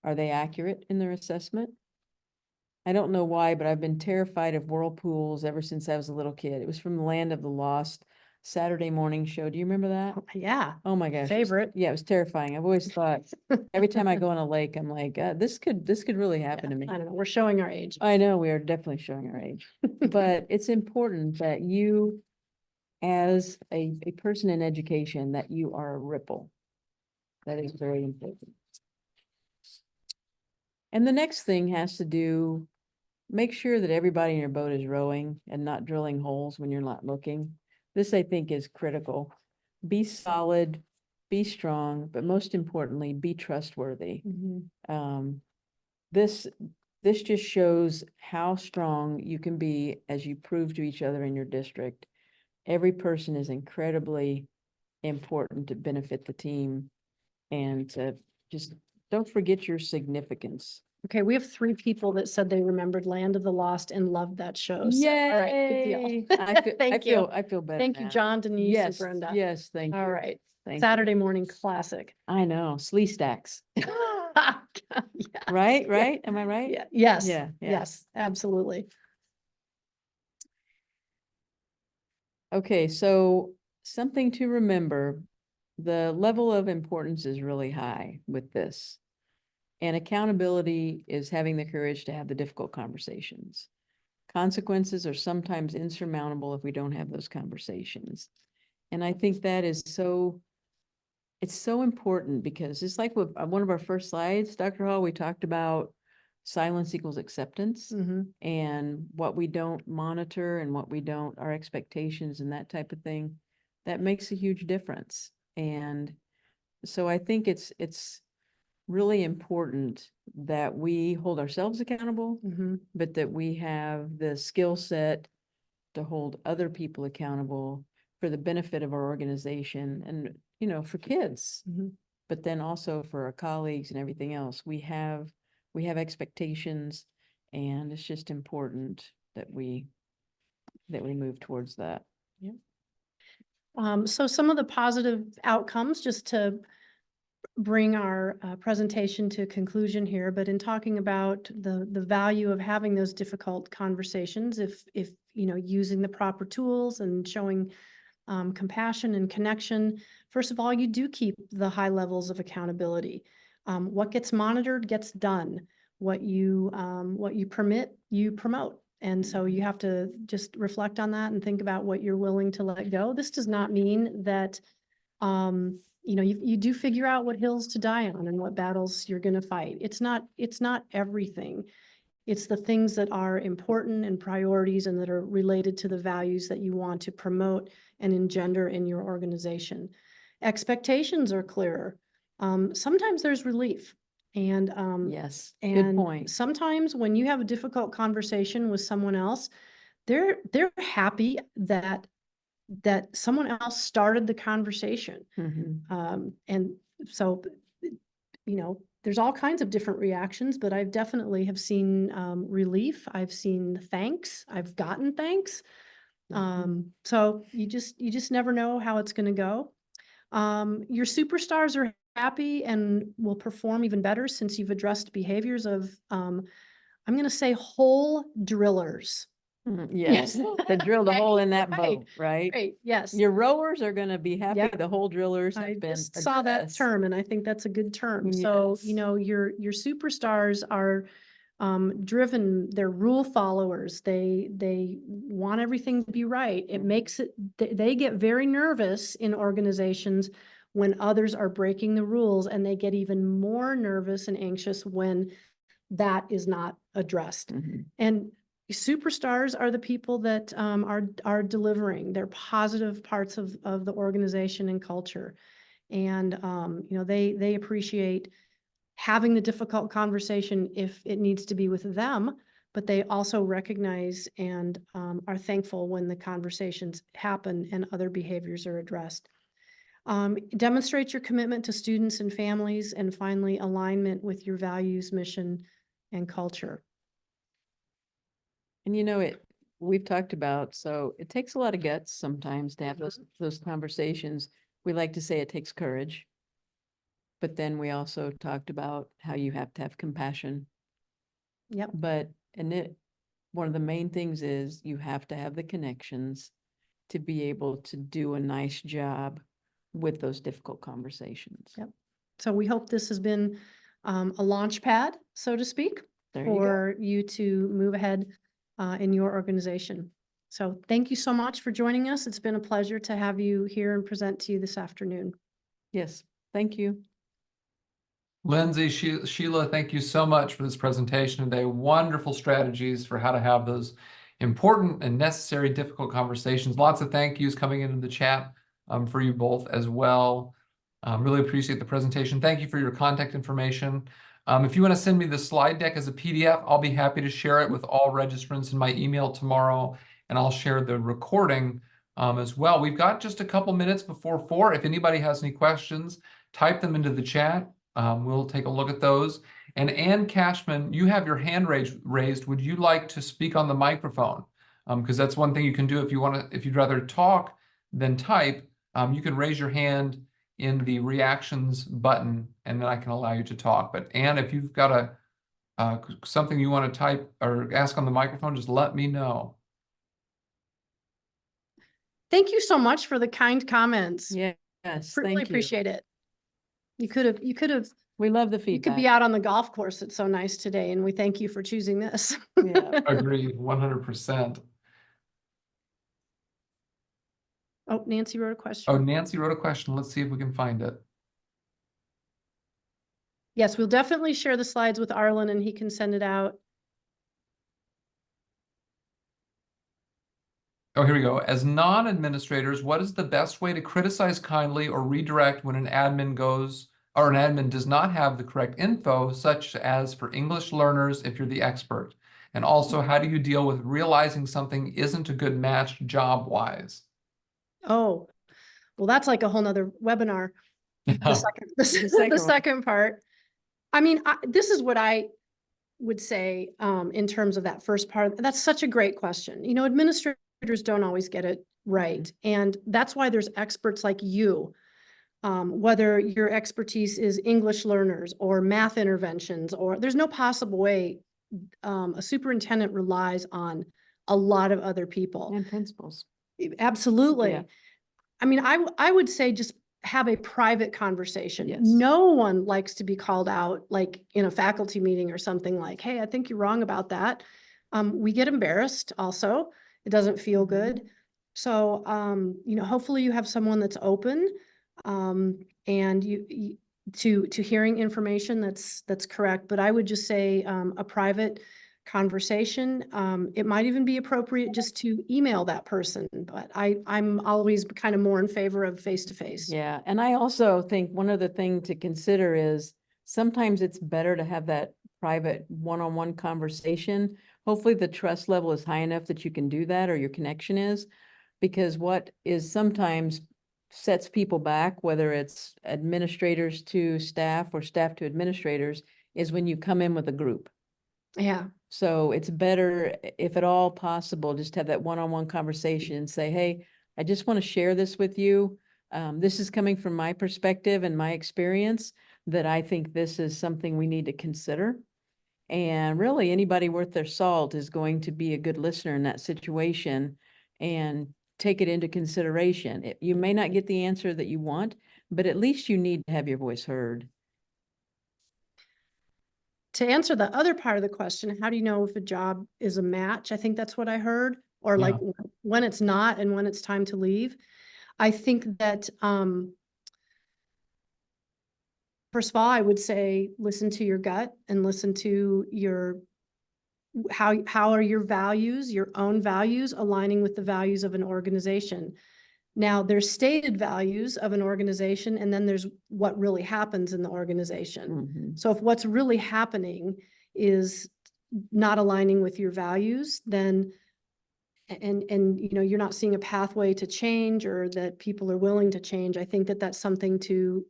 Are they accurate in their assessment? I don't know why, but I've been terrified of whirlpools ever since I was a little kid. It was from the land of the lost. Saturday morning show. Do you remember that? Yeah, Oh my gosh. favorite. Yeah, it was terrifying. I've always thought, every time I go on a lake, I'm like, this could really happen to me. I don't know, we're showing our age. I know we are definitely showing our age, but it's important that you, as a person in education, that you are a ripple. That is very important. And the next thing has to do, make sure that everybody in your boat is rowing and not drilling holes when you're not looking. This, I think, is critical. Be solid, be strong, but most importantly, be trustworthy. This just shows how strong you can be as you prove to each other in your district. Every person is incredibly important to benefit the team, and to just don't forget your significance. Okay, we have 3 people that said they remembered Land of the Lost and loved that show. So, all right, good deal. Yay! Thank you. I feel better Thank you, now. John, Denise, and Yes, Brenda. yes, thank you. All right, Thank you. Saturday morning classic. I know, slee stacks, Yes, right? yeah, Am I right? Yeah, yes, Yeah, yeah. yes, absolutely. Okay, so something to remember, the level of importance is really high with this. And accountability is having the courage to have the difficult conversations. Consequences are sometimes insurmountable if we don't have those conversations. And I think that is it's so important, because it's like with one of our first slides, Dr. Hall, we talked about silence equals acceptance, and what we don't monitor and what we don't, our expectations and that type of thing, that makes a huge difference. And so I think it's really important that we hold ourselves accountable, but that we have the skill set to hold other people accountable for the benefit of our organization and, for kids, but then also for our colleagues and everything else. We have expectations, and it's just important that we move towards that. So some of the positive outcomes, just to bring our presentation to a conclusion here, but in talking about the value of having those difficult conversations, if using the proper tools and showing compassion and connection, first of all, you do keep the high levels of accountability. What gets monitored gets done. What you permit, you promote. And so you have to just reflect on that and think about what you're willing to let go. This does not mean that you do figure out what hills to die on and what battles you're going to fight. It's not everything. It's the things that are important and priorities and that are related to the values that you want to promote and engender in your organization. Expectations are clearer. Sometimes there's relief. And yes, good point. Sometimes when you have a difficult conversation with someone else, they're happy that someone else started the conversation. And so, there's all kinds of different reactions, but I've definitely have seen relief. I've seen thanks. I've gotten thanks. So you just never know how it's going to go. Your superstars are happy and will perform even better since you've addressed behaviors of, I'm going to say, whole drillers. Yes, to drill the hole in that boat, right? Right, yes. Your rowers are going to be happy. Yep. The whole drillers I have been just saw that addressed. term, and I think that's a good term. So, Yes. your superstars are driven, they're rule followers. They want everything to be right. It makes it, they get very nervous in organizations when others are breaking the rules, and they get even more nervous and anxious when that is not addressed. And superstars are the people that are delivering. They're positive parts of the organization and culture. And they appreciate having the difficult conversation if it needs to be with them, but they also recognize and are thankful when the conversations happen and other behaviors are addressed. Demonstrate your commitment to students and families, and finally, alignment with your values, mission, and culture. And we've talked about, so it takes a lot of guts sometimes to have those conversations. We like to say it takes courage, but then we also talked about how you have to have compassion. Yep. But one of the main things is you have to have the connections, to be able to do a nice job with those difficult conversations. Yep. So we hope this has been a launch pad, so to speak, There you go. for you to move ahead in your organization. So thank you so much for joining us. It's been a pleasure to have you here and present to you this afternoon. Yes, thank you. Lindsey, Sheila, thank you so much for this presentation today. Wonderful strategies for how to have those important and necessary difficult conversations. Lots of thank yous coming into the chat for you both as well. Really appreciate the presentation. Thank you for your contact information. If you want to send me the slide deck as a PDF, I'll be happy to share it with all registrants in my email tomorrow, and I'll share the recording as well. We've got just a couple minutes before 4. If anybody has any questions, type them into the chat. We'll take a look at those. And Ann Cashman, you have your hand raised. Would you like to speak on the microphone? Because that's one thing you can do if you want to. If you'd rather talk than type, you can raise your hand in the reactions button, and then I can allow you to talk. But Ann, if you've got something you want to type or ask on the microphone, just let me know. Thank you so much for the kind comments. Yes, Really thank you. appreciate it. You could have, We love the you could be feedback. out on the golf course. It's so nice today, and we thank you for choosing this. Yeah. Agreed, 100%. Oh, Nancy wrote a Oh, question. Nancy wrote a question. Let's see if we can find it. Yes, we'll definitely share the slides with Arlen and he can send it out. Oh, here we go. As non-administrators, what is the best way to criticize kindly or redirect when an admin does not have the correct info, such as for English learners if you're the expert? And also, how do you deal with realizing something isn't a good match job-wise? Oh, well, that's like a whole nother webinar. The second, second the one. second part. I mean, this is what I would say in terms of that first part. That's such a great question. You know, administrators don't always get it right. And that's why there's experts like you, whether your expertise is English learners or math interventions, or there's no possible way a superintendent relies on a lot of other people. And principals. Absolutely. Yeah. I mean, I would say just have a private conversation. Yes. No one likes to be called out, like in a faculty meeting or something like, hey, I think you're wrong about that. We get embarrassed also. It doesn't feel good. So, you know, hopefully you have someone that's open and you to hearing information that's correct. But I would just say a private conversation. It might even be appropriate just to email that person, but I'm always kind of more in favor of face-to-face. Yeah, and I also think one other thing to consider is sometimes it's better to have that private one-on-one conversation. Hopefully the trust level is high enough that you can do that, or your connection is, because what is sometimes sets people back, whether it's administrators to staff or staff to administrators, is when you come in with a group. Yeah. So it's better, if at all possible, just have that one-on-one conversation and say, hey, I just want to share this with you. This is coming from my perspective and my experience, that I think this is something we need to consider. And really, anybody worth their salt is going to be a good listener in that situation and take it into consideration. You may not get the answer that you want, but at least you need to have your voice heard. To answer the other part of the question, how do you know if a job is a match? I think that's what I heard, or like when it's not and when it's time to leave. I think that, first of all, I would say, listen to your gut and listen to how are your values, your own values, aligning with the values of an organization. Now, there's stated values of an organization, and then there's what really happens in the organization. So if what's really happening is not aligning with your values, then and you know, you're not seeing a pathway to change, or that people are willing to change, I think that that's something to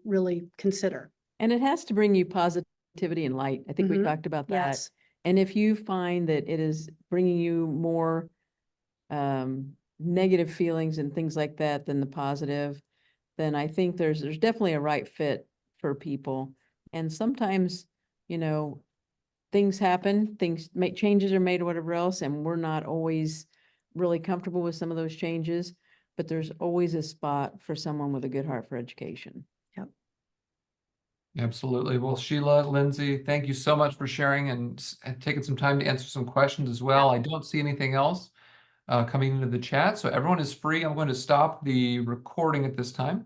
really consider. And it has to bring you positivity and light. I think we talked about that. Yes. And if you find that it is bringing you more negative feelings and things like that than the positive, then I think there's definitely a right fit for people. And sometimes, you know, things happen, changes are made or whatever else, and we're not always really comfortable with some of those changes, but there's always a spot for someone with a good heart for education. Absolutely. Well, Sheila, Lindsey, thank you so much for sharing and taking some time to answer some questions as well. I don't see anything else coming into the chat, so everyone is free. I'm going to stop the recording at this time.